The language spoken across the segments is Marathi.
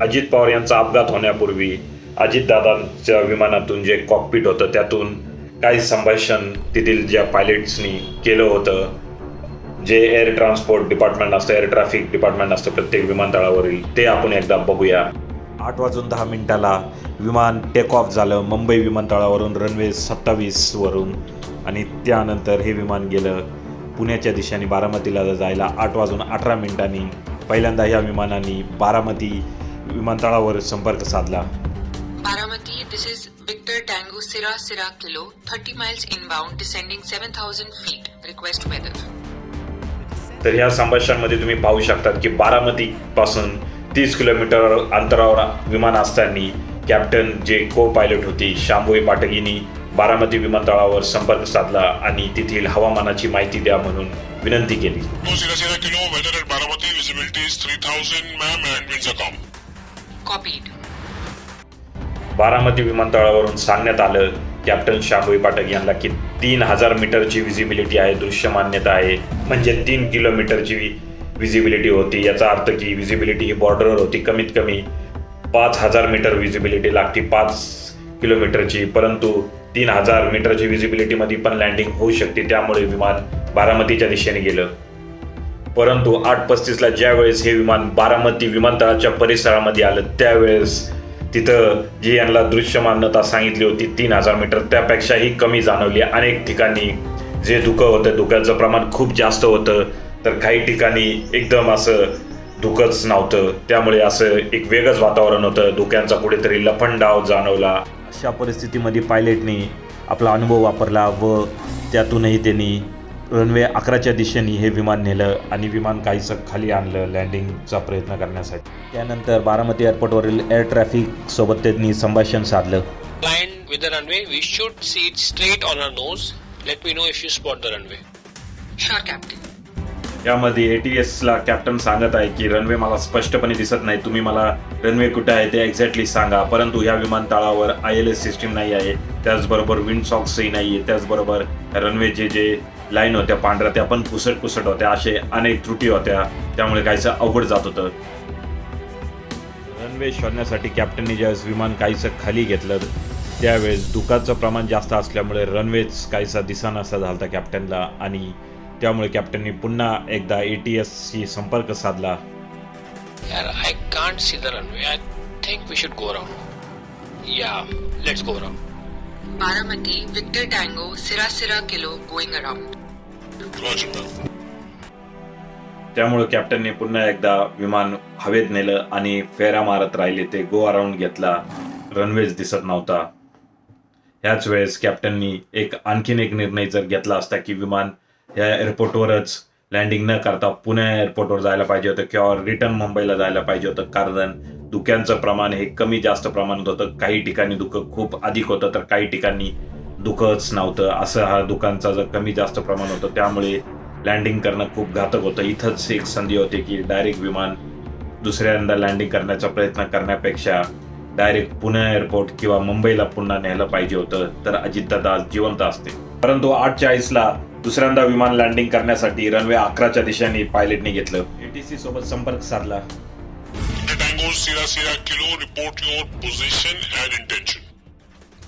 अजित पवार यांचा अपघात होण्यापूर्वी अजितदादांच्या विमानातून जे कॉकपिट होतं त्यातून काही संभाषण तेथील ज्या पायलट्सनी केलं होतं, जे एअर ट्रान्सपोर्ट डिपार्टमेंट असतं, एअर ट्रॅफिक डिपार्टमेंट असतं प्रत्येक विमानतळावरील, ते आपण एकदा बघूया. 8:10 विमान टेक ऑफ झालं मुंबई विमानतळावरून रनवे 27 वरून, आणि त्यानंतर हे विमान गेलं पुण्याच्या दिशेने बारामतीला जायला 8:18 पहिल्यांदा ह्या विमानाने बारामती विमानतळावर संपर्क साधला. Baramati, this is Victor Tango Sierra Kilo, 30 miles inbound, descending 7,000 feet. Request weather. तर ह्या संभाषणामध्ये तुम्ही पाहू शकतात की बारामतीपासून 30 किलोमीटर अंतरावर विमान असताना कॅप्टन जे को पायलट होती शांभवी पाठक यांनी बारामती विमानतळावर संपर्क साधला आणि तेथील हवामानाची माहिती द्या म्हणून विनंती केली. Copied. बारामती विमानतळावरून सांगण्यात आलं कॅप्टन शांभवी पाठक यांना की 3000 मीटरची विजिबिलिटी आहे, दृश्यमान्यता आहे, म्हणजे 3 किलोमीटरची विजिबिलिटी होती. याचा अर्थ की विजिबिलिटी ही बॉर्डरवर होती. कमीत कमी 5000 मीटर विजिबिलिटी लागते 5 किलोमीटरची, परंतु 3000 मीटरची विजिबिलिटीमध्ये पण लँडिंग होऊ शकते. त्यामुळे विमान बारामतीच्या दिशेने गेलं. परंतु 8:35 ज्या वेळेस हे विमान बारामती विमानतळाच्या परिसरामध्ये आलं त्यावेळेस तिथं जी यांना दृश्यमानता सांगितली होती 3000 मीटर त्यापेक्षाही कमी जाणवली. अनेक ठिकाणी जे धुकं होतं, धुक्याचं प्रमाण खूप जास्त होतं, तर काही ठिकाणी एकदम असं धुकंच नव्हतं. त्यामुळे असं एक वेगळंच वातावरण होतं. धुक्यांचा कुठेतरी लफंडाव जाणवला. अशा परिस्थितीमध्ये पायलटने आपला अनुभव वापरला व त्यातूनही त्यांनी रनवे 11च्या दिशेने हे विमान नेलं आणि विमान काहीसं खाली आणलं लँडिंगचा प्रयत्न करण्यासाठी. त्यानंतर बारामती एअरपोर्टवरील एअर ट्रॅफिक सोबत त्यांनी संभाषण साधलं. Aligned with the runway, we should see it straight on our nose. Let me know if you spot the runway. Sure, Captain. यामध्ये ATSला कॅप्टन सांगत आहे की रनवे मला स्पष्टपणे दिसत नाही, तुम्ही मला रनवे कुठे आहे ते एक्झॅक्टली सांगा. परंतु ह्या विमानतळावर ILS सिस्टीम नाही आहे, त्याचबरोबर विंड सॉक्सही नाही आहे, त्याचबरोबर रनवेचे जे लाईन होत्या पांढऱ्या त्या पण पुसट होत्या. असे अनेक त्रुटी होत्या, त्यामुळे काहीसं अवघड जात होतं. रनवे शोधण्यासाठी कॅप्टनने ज्यावेळेस विमान काहीसं खाली घेतलं त्यावेळेस धुकाचं प्रमाण जास्त असल्यामुळे रनवेच काहीसा दिसेनासा झाला कॅप्टनला, आणि त्यामुळे कॅप्टनने पुन्हा एकदा ATSशी संपर्क साधला. Yeah, I can't see the runway. I think we should go around. Yeah, let's go around. Baramati, Victor Tango Sierra Kilo, going around. Roger, ma'am. त्यामुळे कॅप्टनने पुन्हा एकदा विमान हवेत नेलं आणि फेऱ्या मारत राहिले. ते गो अराउंड घेतला, रनवेज दिसत नव्हता. ह्याच वेळेस कॅप्टननी आणखीन एक निर्णय जर घेतला असता की विमान या एअरपोर्टवरच लँडिंग न करता पुणे एअरपोर्टवर जायला पाहिजे होतं किंवा रिटर्न मुंबईला जायला पाहिजे होतं, कारण धुक्यांचं प्रमाण हे कमी जास्त प्रमाणात होतं. काही ठिकाणी धुकं खूप अधिक होतं तर काही ठिकाणी धुकंच नव्हतं. असं हा धुकांचा जर कमी जास्त प्रमाण होतं त्यामुळे लँडिंग करणं खूप घातक होतं. इथंच एक संधी होती की डायरेक्ट विमान दुसऱ्यांदा लँडिंग करण्याचा प्रयत्न करण्यापेक्षा डायरेक्ट पुणे एअरपोर्ट किंवा मुंबईला पुन्हा न्यायला पाहिजे होतं, तर अजितदादा जिवंत असते. परंतु 8:40 दुसऱ्यांदा विमान लँडिंग करण्यासाठी रनवे 11च्या दिशेने पायलटने घेतलं. ATC सोबत संपर्क साधला. Tango Sierra Kilo, report your position and intention.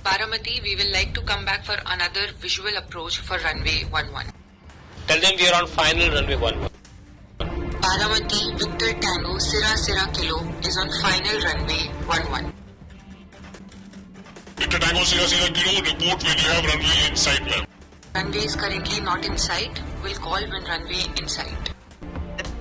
Baramati, we will like to come back for another visual approach for runway 11. Tell them we are on final runway 11. Baramati, Victor Tango Sierra Kilo is on final runway 11. Victor Tango Sierra Kilo, report when you have runway in sight, ma'am. Runway is currently not in sight. We'll call when runway in sight.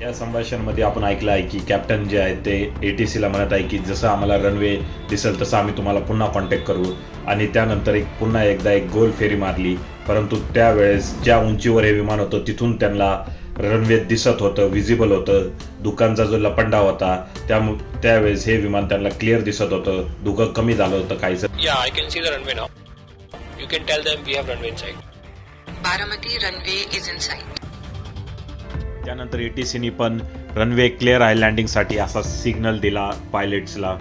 या संभाषणामध्ये आपण ऐकलं आहे की कॅप्टन जे आहे ते ATCला म्हणत आहे की जसं आम्हाला रनवे दिसेल तसं आम्ही तुम्हाला पुन्हा कॉन्टॅक्ट करू, आणि त्यानंतर पुन्हा एकदा एक गोल फेरी मारली. परंतु त्यावेळेस ज्या उंचीवर हे विमान होतं तिथून त्यांना रनवे दिसत होतं, विजिबल होतं. धुकांचा जो लपंडा होता त्यावेळेस हे विमान त्यांना क्लिअर दिसत होतं. धुकं कमी झालं होतं काहीच. Yeah, I can see the runway now. You can tell them we have runway in sight. Baramati, runway is in sight. त्यानंतर ATCनी पण रनवे क्लिअर आहे लँडिंगसाठी असा सिग्नल दिला पायलट्सला.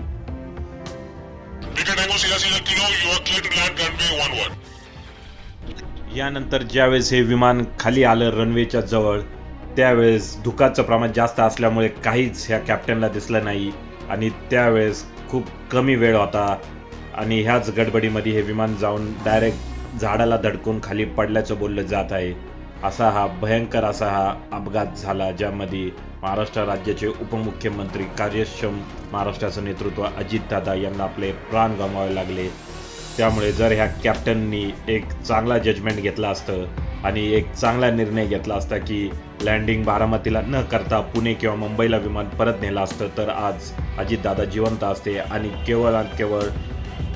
Victor Tango Sierra Kilo, you are clear to land runway 11. यानंतर ज्यावेळेस हे विमान खाली आलं रनवेच्या जवळ त्यावेळेस धुकाचं प्रमाण जास्त असल्यामुळे काहीच ह्या कॅप्टनला दिसलं नाही. आणि त्यावेळेस खूप कमी वेळ होता आणि ह्याच गडबडीमध्ये हे विमान जाऊन डायरेक्ट झाडाला धडकून खाली पडल्याचं बोललं जात आहे. असा हा भयंकर असा हा अपघात झाला, ज्यामध्ये महाराष्ट्र राज्याचे उपमुख्यमंत्री कार्यक्षम महाराष्ट्राचं नेतृत्व अजितदादा यांना आपले प्राण गमवावे लागले. त्यामुळे जर ह्या कॅप्टननी एक चांगला जजमेंट घेतला असतं आणि एक चांगला निर्णय घेतला असता की लँडिंग बारामतीला न करता पुणे किंवा मुंबईला विमान परत नेलं असतं, तर आज अजितदादा जिवंत असते. आणि केवळ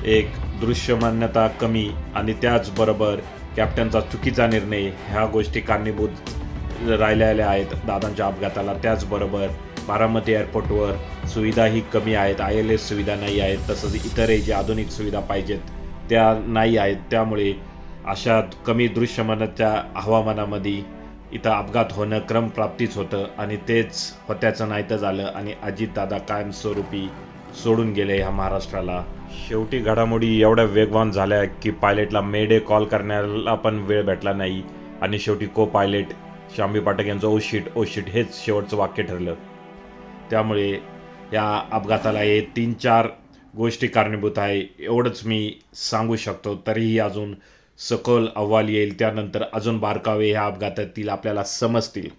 एक दृश्यमान्यता कमी आणि त्याचबरोबर कॅप्टनचा चुकीचा निर्णय ह्या गोष्टी कारणीभूत राहिलेल्या आहेत दादांच्या अपघाताला. त्याचबरोबर बारामती एअरपोर्टवर सुविधाही कमी आहेत, ILS सुविधा नाही आहेत, तसंच इतरही जे आधुनिक सुविधा पाहिजेत त्या नाही आहेत. त्यामुळे अशा कमी दृश्यमानतेच्या हवामानामध्ये इथं अपघात होणं क्रमप्राप्तीच होतं आणि तेच होत्याचं नाही तर झालं आणि अजितदादा कायमस्वरूपी सोडून गेले ह्या महाराष्ट्राला. शेवटी घडामोडी एवढ्या वेगवान झाल्या की पायलटला मेडे कॉल करण्याला पण वेळ भेटला नाही आणि शेवटी को पायलट शांबी पाठक यांचं ओ शिट हेच शेवटचं वाक्य ठरलं. त्यामुळे या अपघाताला हे 3-4 गोष्टी कारणीभूत आहे एवढंच मी सांगू शकतो. तरीही अजून सखोल अहवाल येईल, त्यानंतर अजून बारकावे ह्या अपघातातील आपल्याला समजतील.